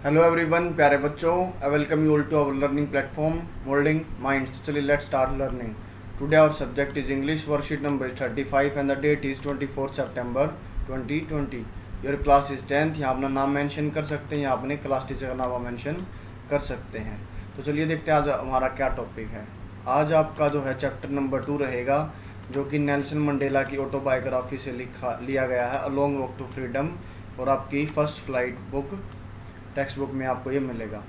Hello everyone, प्यारे बच्चों, I welcome you all to our learning platform moulding minds. चलिए let's start learning. Today our subject is English, worksheet number 35 and the date is 24 September 2020। Your class is 10th। यहाँ अपना नाम mention कर सकते हैं, यहाँ अपने क्लास टीचर का नाम मेंशन कर सकते हैं। तो चलिए देखते हैं आज हमारा क्या टॉपिक है। आज आपका जो है चैप्टर नंबर 2 रहेगा, जो कि नेल्सन मंडेला की ऑटोबायोग्राफी से लिया गया है, a long walk to freedom. और आपकी first flight book textbook में आपको ये मिलेगा।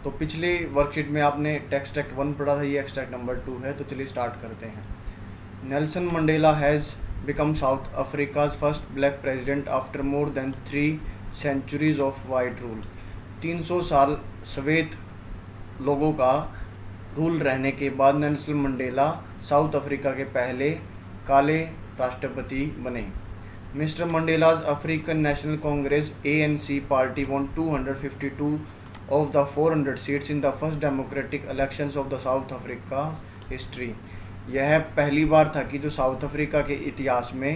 तो पिछली वर्कशीट में आपने एक्सट्रैक्ट 1 पढ़ा था, ये एक्सट्रैक्ट नंबर 2 है। तो चलिए स्टार्ट करते हैं। Nelson Mandela has become South Africa's first black president after more than 3 centuries of white rule. 300 साल श्वेत लोगों का रूल रहने के बाद नेल्सन मंडेला साउथ अफ्रीका के पहले काले राष्ट्रपति बने। Mr. Mandela's African National Congress (ANC) party won 252 of the 400 seats in the first democratic elections of the South Africa history। यह पहली बार था कि जो साउथ अफ्रीका के इतिहास में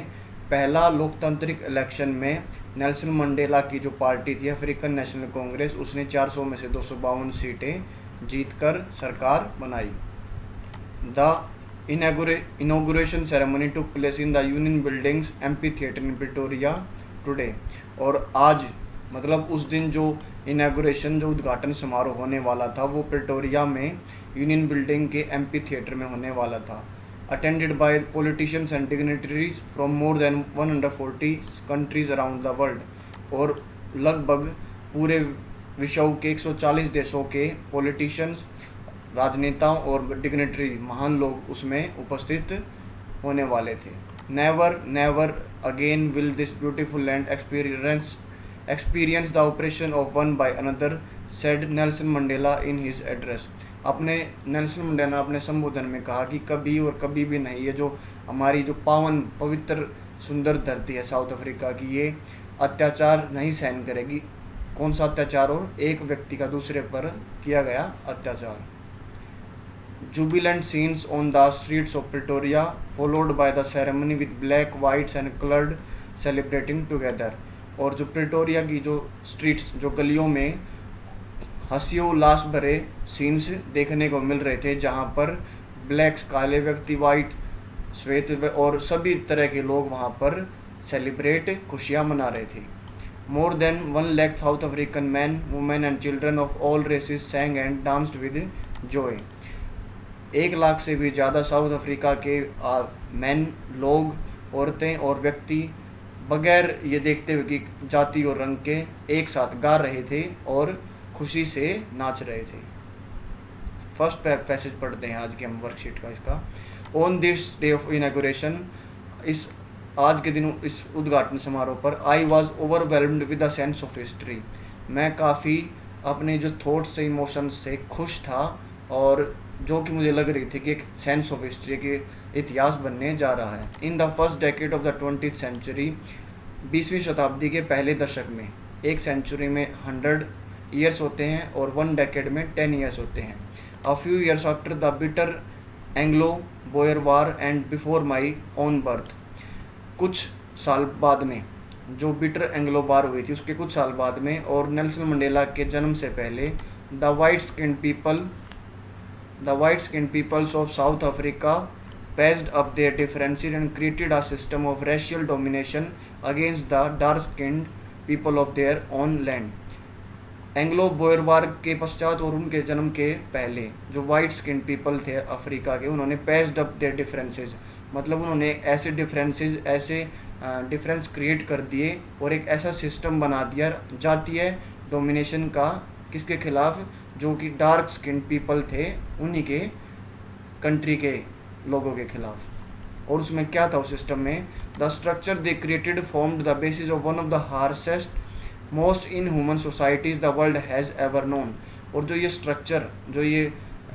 पहला लोकतांत्रिक इलेक्शन में नेल्सन मंडेला की जो पार्टी थी अफ्रीकन नेशनल कांग्रेस, उसने 400 में से 252 सीटें जीतकर सरकार बनाई। The inauguration ceremony took place in the Union Buildings Amphitheatre in Pretoria today। और आज मतलब उस दिन जो इनागुरेशन जो उद्घाटन समारोह होने वाला था वो प्रिटोरिया में यूनियन बिल्डिंग के एम्पी थिएटर में होने वाला था। Attended by politicians and dignitaries from more than 140 countries around the world. और लगभग पूरे विश्व के 140 देशों के पॉलिटिशियंस, राजनेताओं और डिग्नेटरी महान लोग उसमें उपस्थित होने वाले थे। Never never again will this beautiful land experience the operation of one by another, said Nelson Mandela in his address. अपने नेल्सन मंडेला अपने संबोधन में कहा कि कभी और कभी भी नहीं, ये जो हमारी जो पावन पवित्र सुंदर धरती है साउथ अफ्रीका की, ये अत्याचार नहीं सहन करेगी। कौन सा अत्याचार? और एक व्यक्ति का दूसरे पर किया गया अत्याचार। Jubilant scenes on the streets of Pretoria, followed by the ceremony with black, whites and colored celebrating together। और जो प्रिटोरिया की जो स्ट्रीट्स, जो गलियों में हंसी उल्लास भरे सीन्स देखने को मिल रहे थे, जहाँ पर ब्लैक्स काले व्यक्ति, वाइट श्वेत और सभी तरह के लोग वहाँ पर सेलिब्रेट खुशियाँ मना रहे थे। More than 1 lakh South African men, women and children of all races sang and danced with joy। 1 lakh से भी ज़्यादा साउथ अफ्रीका के मैन, लोग, औरतें और व्यक्ति बगैर ये देखते हुए कि जाति और रंग के एक साथ गा रहे थे और खुशी से नाच रहे थे। फर्स्ट पैसेज पढ़ते हैं आज के हम वर्कशीट का इसका। On this day of inauguration, इस आज के दिन इस उद्घाटन समारोह पर, I was overwhelmed with a sense of history. मैं काफ़ी अपने जो थॉट्स से, इमोशंस से खुश था, और जो कि मुझे लग रही थी कि एक सेंस ऑफ हिस्ट्री के इतिहास बनने जा रहा है। In the first decade of the 20th century, 20वीं शताब्दी के पहले दशक में, एक सेंचुरी में 100 ईयर्स होते हैं और 1 डेकेड में 10 ईयर्स होते हैं। A few years after the bitter Anglo Boer war and before my own birth. कुछ साल बाद में, जो बिटर एंग्लो वार हुई थी उसके कुछ साल बाद में और नेल्सन मंडेला के जन्म से पहले, the white skinned peoples of South Africa patched up their differences and created a system of racial domination against the dark-skinned people of their own land। Anglo Boer war के पश्चात और उनके जन्म के पहले जो वाइट स्किन पीपल थे Africa के, उन्होंने पैच्ड अप देयर डिफरेंसेस, मतलब उन्होंने ऐसे डिफरेंस क्रिएट कर दिए और एक ऐसा सिस्टम बना दिया जातीय डोमिनेशन का। किसके खिलाफ? जो कि डार्क स्किन पीपल थे, उन्हीं के कंट्री के लोगों के खिलाफ। और उसमें क्या था उस सिस्टम में? The structure they created formed the basis of one of the harshest most inhuman societies the world has ever known. और जो ये स्ट्रक्चर, जो ये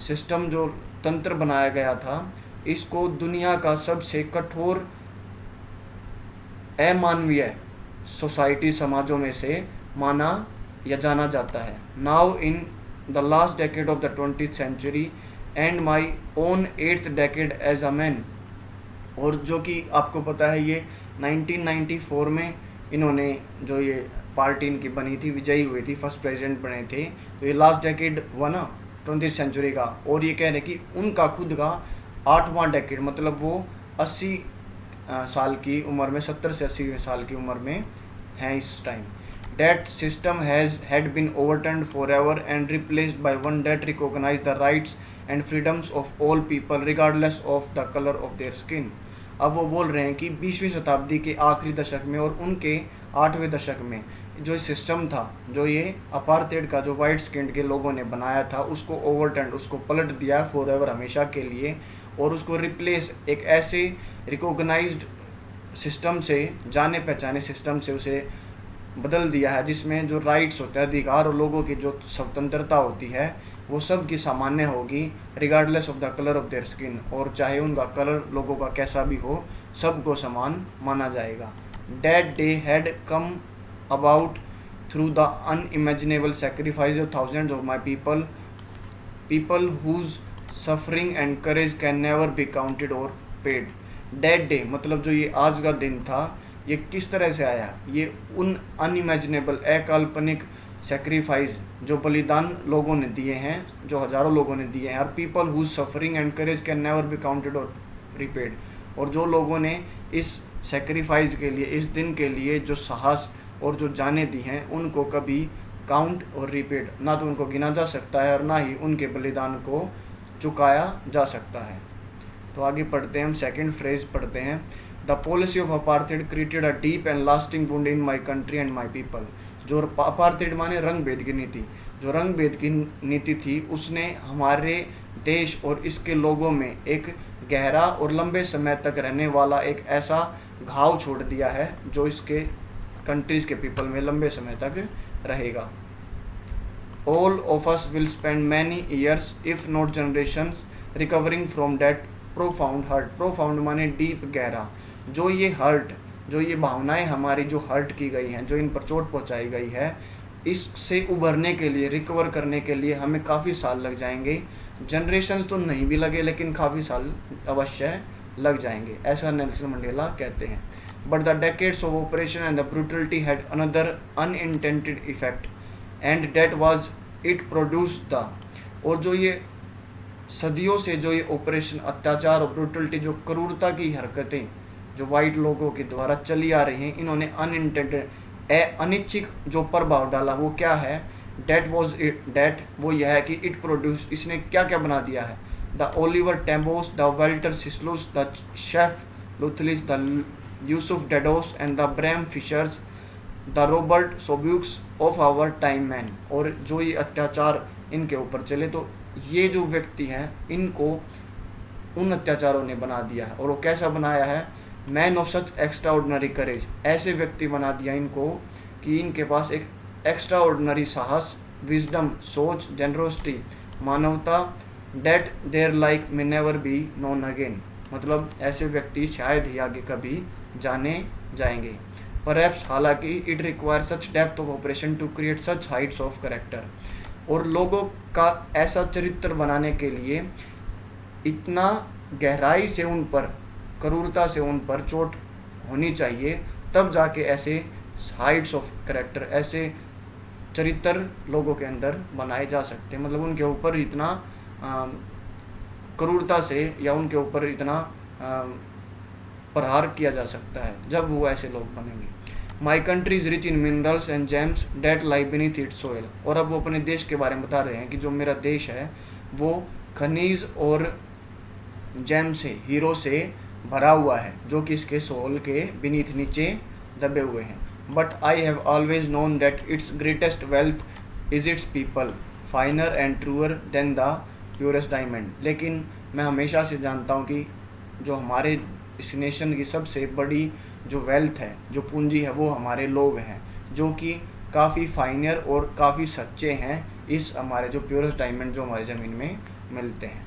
सिस्टम, जो तंत्र बनाया गया था, इसको दुनिया का सबसे कठोर अमानवीय सोसाइटी, समाजों में से माना या जाना जाता है। Now in the last decade of the 20th century and my own 8th decade as a man. और जो कि आपको पता है, ये 1994 में इन्होंने जो ये पार्टी इनकी बनी थी, विजयी हुई थी, फर्स्ट प्रेसिडेंट बने थे। तो ये लास्ट डेकेड हुआ ना 20th सेंचुरी का, और ये कह रहे हैं कि उनका खुद का 8वां डेकेड, मतलब वो 80 साल की उम्र में, 70 से 80 साल की उम्र में हैं इस time. That system had been overturned forever and replaced by one that recognized the rights and freedoms of all people regardless of the color of their skin। अब वो बोल रहे हैं कि 20वीं शताब्दी के आखिरी दशक में और उनके 8वें दशक में जो सिस्टम था, जो ये अपार्थाइड का जो वाइट स्किन के लोगों ने बनाया था, उसको ओवरटर्न, उसको पलट दिया फॉरएवर, हमेशा के लिए, और उसको रिप्लेस एक ऐसे रिकॉग्नाइज्ड सिस्टम से, जाने पहचाने सिस्टम से उसे बदल दिया है, जिसमें जो राइट्स होते हैं, अधिकार, और लोगों की जो स्वतंत्रता होती है वो सब की सामान्य होगी, regardless of the colour of their skin, और चाहे उनका कलर लोगों का कैसा भी हो, सबको समान माना जाएगा। That day had come about through the unimaginable sacrifice of thousands of my people whose suffering and courage can never be counted or paid. That day मतलब जो ये आज का दिन था, ये किस तरह से आया? ये उन अनइमेजिनेबल, अकाल्पनिक सेक्रीफाइस, जो बलिदान लोगों ने दिए हैं, जो हज़ारों लोगों ने दिए हैं, और people whose suffering and courage can never be counted or repaid, और जो लोगों ने इस सेक्रीफाइस के लिए, इस दिन के लिए जो साहस और जो जानें दी हैं, उनको कभी काउंट और रिपेड, ना तो उनको गिना जा सकता है और ना ही उनके बलिदान को चुकाया जा सकता है। तो आगे पढ़ते हैं, हम सेकेंड फ्रेज पढ़ते हैं। The policy of apartheid created a deep and lasting wound in my country and my people। जो अपार्थाइड माने रंग भेद की नीति, जो रंग भेद की नीति थी, उसने हमारे देश और इसके लोगों में एक गहरा और लंबे समय तक रहने वाला एक ऐसा घाव छोड़ दिया है, जो इसके कंट्रीज के पीपल में लंबे समय तक रहेगा। All of us will spend many years, if not generations, recovering from that profound hurt। profound माने डीप, गहरा। जो ये हर्ट, जो ये भावनाएं हमारी जो हर्ट की गई हैं, जो इन पर चोट पहुंचाई गई है, इससे उभरने के लिए, रिकवर करने के लिए हमें काफ़ी साल लग जाएंगे। जनरेशन तो नहीं भी लगे, लेकिन काफ़ी साल अवश्य लग जाएंगे, ऐसा नेल्सन मंडेला कहते हैं। But the decades of operation and the brutality had another unintended effect and that was it produced the. और जो ये सदियों से जो ये ऑपरेशन, अत्याचार और ब्रूटलिटी, जो क्रूरता की हरकतें जो वाइट लोगों के द्वारा चली आ रही हैं, इन्होंने अनइंटेंडेड, अनिच्छिक जो प्रभाव डाला, वो क्या है? डेट वॉज इट, डेट वो यह है कि इट प्रोड्यूस, इसने क्या क्या बना दिया है? The Oliver Tambos, the Walter Sisulus, the Chief Luthulis, the Yusuf Dadoos and the Bram Fischers, the Robert Sobukwes of our time man. और जो ये अत्याचार इनके ऊपर चले, तो ये जो व्यक्ति हैं, इनको उन अत्याचारों ने बना दिया है। और वो कैसा बनाया है? मैन ऑफ सच एक्स्ट्राऑर्डिनरी करेज, ऐसे व्यक्ति बना दिया इनको कि इनके पास एक एक्स्ट्राऑर्डिनरी साहस, विजडम, सोच, जेनरोसिटी, मानवता, that their like may never be known again, मतलब ऐसे व्यक्ति शायद ही आगे कभी जाने जाएंगे। परहैप्स, हालांकि it require such depth of operation to create such heights of character. और लोगों का ऐसा चरित्र बनाने के लिए इतना गहराई से उन पर, क्रूरता से उन पर चोट होनी चाहिए, तब जाके ऐसे हाइट्स ऑफ करेक्टर, ऐसे चरित्र लोगों के अंदर बनाए जा सकते हैं। मतलब उनके ऊपर इतना क्रूरता से या उनके ऊपर इतना प्रहार किया जा सकता है, जब वो ऐसे लोग बनेंगे। My country is rich in minerals and James date lie beneath it's soil. और अब वो अपने देश के बारे में बता रहे हैं कि जो मेरा देश है वो खनिज और जेम से, हीरो से भरा हुआ है, जो कि इसके सोल के बीनीथ, नीचे दबे हुए हैं। But I have always known that its greatest wealth is its people, finer and truer than the purest diamond. लेकिन मैं हमेशा से जानता हूँ कि जो हमारे इस नेशन की सबसे बड़ी जो वेल्थ है, जो पूंजी है, वो हमारे लोग हैं, जो कि काफ़ी फाइनर और काफ़ी सच्चे हैं, इस हमारे जो प्योरेस्ट डायमंड जो हमारी ज़मीन में मिलते हैं।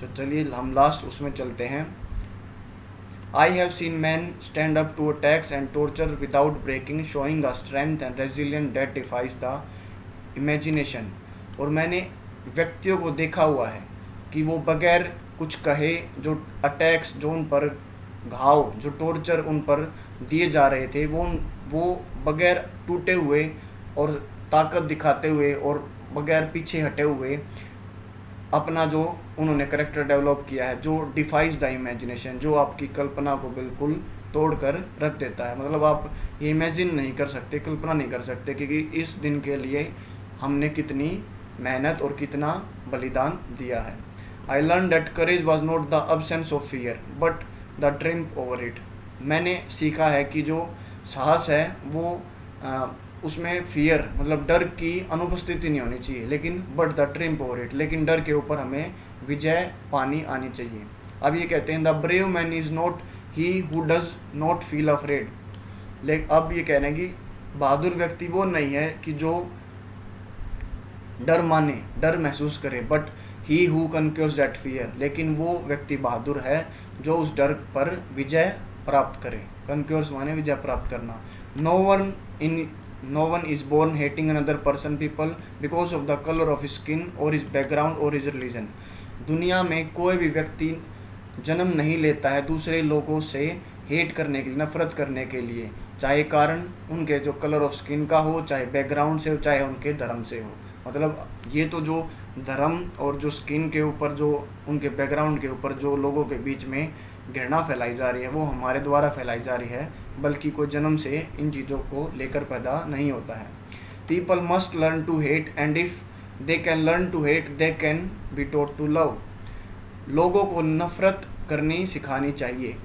तो चलिए हम लास्ट उसमें चलते हैं। I have seen men stand up to attacks and torture without breaking, showing a strength and resilience that defies the imagination। और मैंने व्यक्तियों को देखा हुआ है कि वो बगैर कुछ कहे जो अटैक्स, जो उन पर घाव, जो टॉर्चर उन पर दिए जा रहे थे वो बगैर टूटे हुए और ताकत दिखाते हुए और बगैर पीछे हटे हुए अपना जो उन्होंने करेक्टर डेवलप किया है, जो डिफाइज द इमेजिनेशन, जो आपकी कल्पना को बिल्कुल तोड़ कर रख देता है। मतलब आप ये इमेजिन नहीं कर सकते, कल्पना नहीं कर सकते कि इस दिन के लिए हमने कितनी मेहनत और कितना बलिदान दिया है। I learn that courage was not the absence of fear but the triumph over it. मैंने सीखा है कि जो साहस है वो उसमें फियर मतलब डर की अनुपस्थिति नहीं होनी चाहिए, लेकिन but the triumph over it, लेकिन डर के ऊपर हमें विजय पानी आनी चाहिए। अब ये कहते हैं the brave man is not he who does not feel afraid. लेकिन अब ये कह रहे हैं कि बहादुर व्यक्ति वो नहीं है कि जो डर माने, डर महसूस करे, but he who conquers that fear, लेकिन वो व्यक्ति बहादुर है जो उस डर पर विजय प्राप्त करे। कन्क्योर्स माने विजय प्राप्त करना। No one is born hating another person people because of the color of his skin or his background or his religion। दुनिया में कोई भी व्यक्ति जन्म नहीं लेता है दूसरे लोगों से हेट करने के लिए, नफरत करने के लिए, चाहे कारण उनके जो कलर ऑफ स्किन का हो, चाहे बैकग्राउंड से हो, चाहे उनके धर्म से हो। मतलब ये तो जो धर्म और जो स्किन के ऊपर, जो उनके बैकग्राउंड के ऊपर जो लोगों के बीच में घृणा फैलाई जा रही है वो हमारे द्वारा फैलाई जा रही है, बल्कि कोई जन्म से इन चीज़ों को लेकर पैदा नहीं होता है। People must learn to hate and if they can learn to hate they can be taught to love. लोगों को नफरत करनी सिखानी चाहिए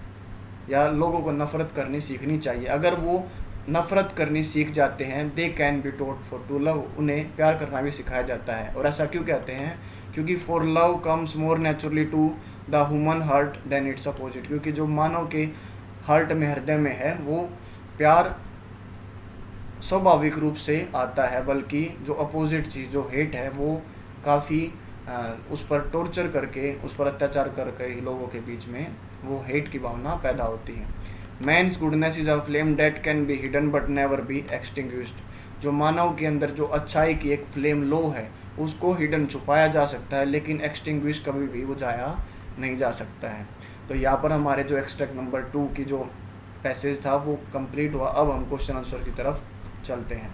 या लोगों को नफरत करनी सीखनी चाहिए। अगर वो नफरत करनी सीख जाते हैं, they can be taught for to love, उन्हें प्यार करना भी सिखाया जाता है। और ऐसा क्यों कहते हैं? क्योंकि for love comes more naturally to the human heart than its opposite. क्योंकि जो मानव के हार्ट में, हृदय में है, वो प्यार स्वाभाविक रूप से आता है, बल्कि जो अपोजिट चीज़ जो हेट है वो काफ़ी उस पर टॉर्चर करके, उस पर अत्याचार करके लोगों के बीच में वो हेट की भावना पैदा होती है। Man's goodness is a flame that can be hidden but never be extinguished. जो मानव के अंदर जो अच्छाई की एक फ्लेम लो है उसको हिडन छुपाया जा सकता है, लेकिन एक्सटिंग्विश कभी भी बुझाया नहीं जा सकता है। तो यहाँ पर हमारे जो एक्सट्रैक्ट नंबर 2 की जो पैसेज था वो कंप्लीट हुआ। अब हम क्वेश्चन आंसर की तरफ चलते हैं।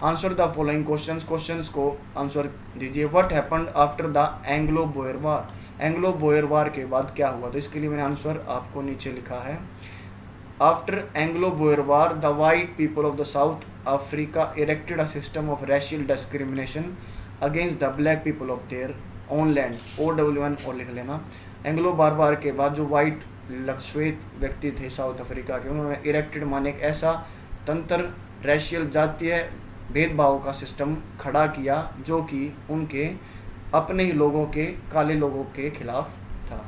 आंसर द फॉलोइंग क्वेश्चंस को आंसर दीजिए। What happened after the Anglo Boer war. Anglo Boer war के बाद क्या हुआ? तो इसके लिए मैंने आंसर आपको नीचे लिखा है। After Anglo Boer war the white people of the South Africa erected a system of racial discrimination against the black people of their own land. OW1 और लिख लेना। एंग्लो बार के बाद जो वाइट श्वेत व्यक्ति थे साउथ अफ्रीका के, उन्होंने इरेक्टेड माने एक ऐसा तंत्र, रेशियल जातीय भेदभाव का सिस्टम खड़ा किया जो कि उनके अपने ही लोगों के, काले लोगों के खिलाफ था।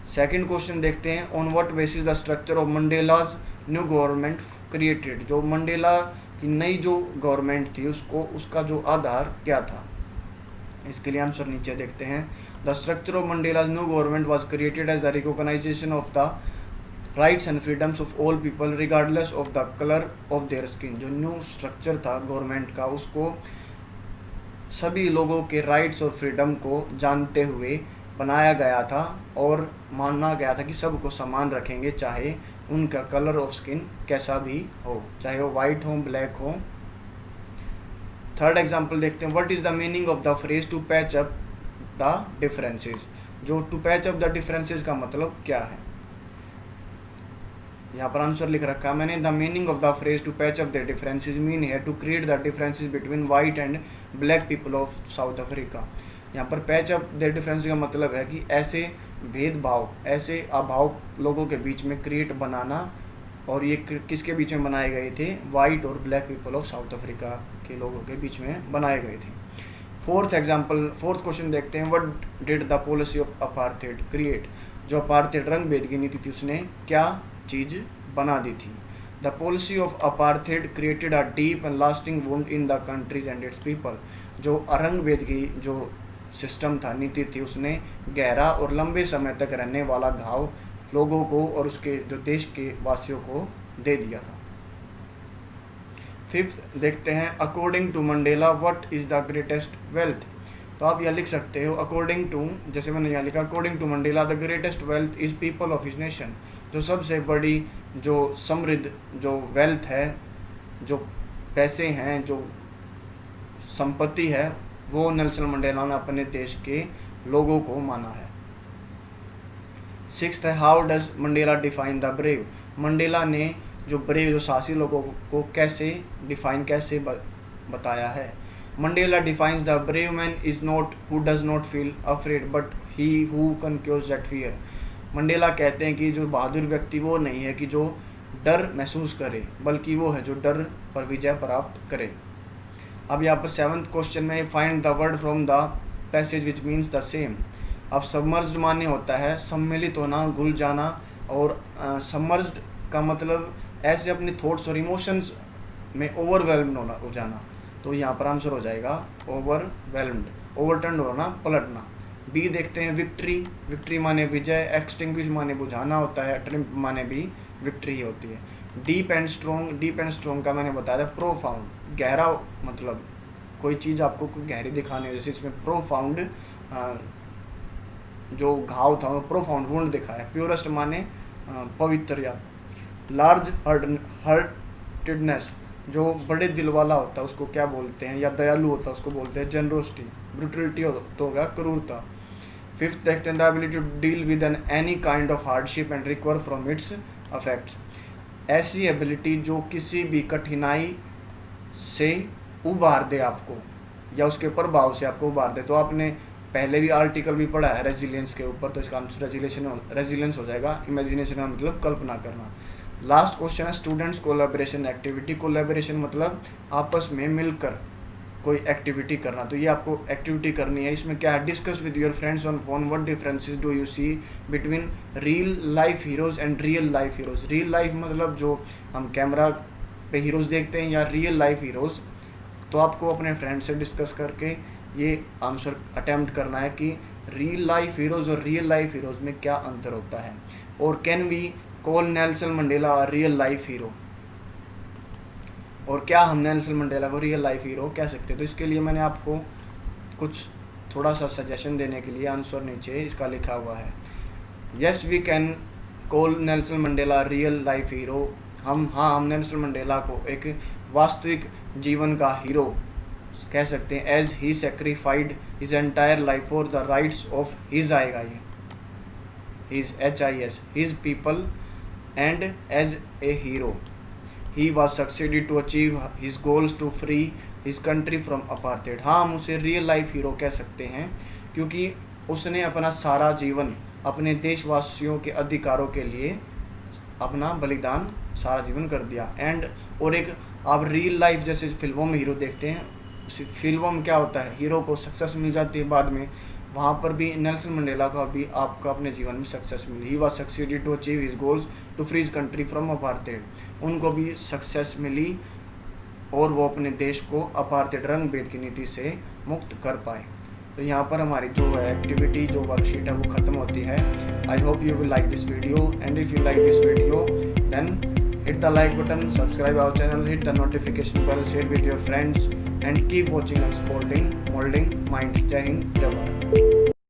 सेकंड क्वेश्चन देखते हैं। On what basis the structure of Mandela's new government created. जो मंडेला की नई जो गवर्नमेंट थी उसका जो आधार क्या था? इसके लिए आंसर नीचे देखते हैं। The structure of Mandela's new government was created as the recognization of the rights and freedoms of all people regardless of the colour of their skin. जो न्यू स्ट्रक्चर था गवर्नमेंट का, उसको सभी लोगों के राइट्स और फ्रीडम को जानते हुए बनाया गया था और माना गया था कि सबको समान रखेंगे, चाहे उनका कलर ऑफ स्किन कैसा भी हो, चाहे वो वाइट हो, ब्लैक हो। थर्ड एग्जाम्पल देखते हैं। What is the meaning of the phrase to patch up the differences. जो to patch up the differences का मतलब क्या है? यहाँ पर आंसर लिख रखा है मैंने। The meaning of the phrase to patch up the differences mean है to create the differences between white and black people of South Africa. यहाँ पर पैच अप द डिफरेंस का मतलब है कि ऐसे भेदभाव, ऐसे अभाव लोगों के बीच में क्रिएट बनाना। और ये किसके बीच में बनाए गए थे? वाइट और black people of South Africa के लोगों के बीच में बनाए गए थे। फोर्थ क्वेश्चन देखते हैं। What did the policy of apartheid create. जो अपार्थेड रंग भेद की नीति थी उसने क्या चीज बना दी थी? The policy of apartheid created a deep and lasting wound in the countries and it's people. जो रंग भेद की जो सिस्टम था, नीति थी, उसने गहरा और लंबे समय तक रहने वाला घाव लोगों को और उसके जो देश के वासियों को दे दिया था। फिफ्थ देखते हैं। According to Mandela what is the greatest wealth. तो आप यह लिख सकते हो अकॉर्डिंग टू, जैसे मैंने यहाँ लिखा, according to Mandela the greatest wealth is people of his nation. जो सबसे बड़ी जो समृद्ध, जो वेल्थ है, जो पैसे हैं, जो संपत्ति है, वो नेल्सन मंडेला ने अपने देश के लोगों को माना है। 6th है, how does Mandela define the brave. Mandela ने जो ब्रेव, जो साहसी लोगों को कैसे डिफाइन, कैसे बताया है। Mandela defines the brave man is not who does not feel afraid but he who conquers that fear. Mandela कहते हैं कि जो बहादुर व्यक्ति वो नहीं है कि जो डर महसूस करे, बल्कि वो है जो डर पर विजय प्राप्त करे। अब यहाँ पर 7th क्वेश्चन में, find the word from the passage which means the same. अब सबमर्ज्ड माने होता है सम्मिलित होना, घुल जाना, और सबमर्ज्ड का मतलब ऐसे अपने थॉट्स और इमोशंस में ओवरवेल्म्ड हो जाना। तो यहाँ पर आंसर हो जाएगा ओवरवेल्म्ड, ओवरटर्न होना, पलटना। बी देखते हैं, विक्ट्री। विक्ट्री माने विजय, एक्सटिंग्विश माने बुझाना होता है, ट्रिम्प माने भी विक्ट्री ही होती है। Deep and strong, deep and strong का मैंने बताया था प्रोफाउंड, गहरा, मतलब कोई चीज़ आपको कोई गहरी दिखाने, जैसे इसमें प्रोफाउंड जो घाव था वो प्रोफाउंड वुंड दिखा है। प्योरेस्ट माने पवित्र या। लार्ज हार्टेडनेस, जो बड़े दिल वाला होता है उसको क्या बोलते हैं, या दयालु होता है उसको बोलते हैं जेनरोसिटी। ब्रूटलिटी तो होगा क्रूरता। 5th देखते हैं, the ability to deal with an any kind of hardship and recover from its affects. ऐसी एबिलिटी जो किसी भी कठिनाई से उबार दे आपको, या उसके प्रभाव से आपको उबार दे। तो आपने पहले भी आर्टिकल भी पढ़ा है रेजिलियंस के ऊपर, तो इसका आंसर रेजिलियंस हो जाएगा। इमेजिनेशन का मतलब कल्पना करना। लास्ट क्वेश्चन है, स्टूडेंट्स कोलैबोरेशन एक्टिविटी। कोलैबोरेशन मतलब आपस में मिलकर कोई एक्टिविटी करना। तो ये आपको एक्टिविटी करनी है। इसमें क्या है, discuss with your friends on phone what differences do you see between real life heroes and real life heroes. Real life मतलब जो हम कैमरा पे हीरोज देखते हैं, या रियल लाइफ हीरोज। तो आपको अपने फ्रेंड से डिस्कस करके ये आंसर अटेम्प्ट करना है कि रियल लाइफ हीरोज और रियल लाइफ हीरोज में क्या अंतर होता है। और can we call Nelson Mandela real life hero, और क्या हम नेल्सन मंडेला को रियल लाइफ हीरो कह सकते हैं। तो इसके लिए मैंने आपको कुछ थोड़ा सा सजेशन देने के लिए आंसर नीचे इसका लिखा हुआ है। Yes we can call Nelson Mandela real life hero. हम नेल्सन मंडेला को एक वास्तविक जीवन का हीरो कह सकते हैं। As he sacrificed his entire life for the rights of his, आएगा ये his, HIS, his people, and as a hero he was succeeded to achieve his goals to free his country from apartheid। हाँ, हम उसे real life hero कह सकते हैं क्योंकि उसने अपना सारा जीवन अपने देशवासियों के अधिकारों के लिए अपना बलिदान सारा जीवन कर दिया। एंड और एक आप रियल लाइफ जैसे फिल्मों में हीरो देखते हैं, फिल्मों में क्या होता है, हीरो को सक्सेस मिल जाती है बाद में, वहाँ पर भी नेल्सन मंडेला का भी आपको अपने जीवन में सक्सेस मिली। He was succeeded to achieve his goals to free his country from apartheid. उनको भी सक्सेस मिली और वो अपने देश को अपार्थेड, रंग भेद की नीति से मुक्त कर पाए। तो यहाँ पर हमारी जो है एक्टिविटी, जो वर्कशीट है वो ख़त्म होती है। I hope you will like this video, and if you like this video then hit the like button, subscribe our channel, hit the notification bell, share with your friends, and keep watching Unfolding Molding Minds। जय हिंद, जय भारत।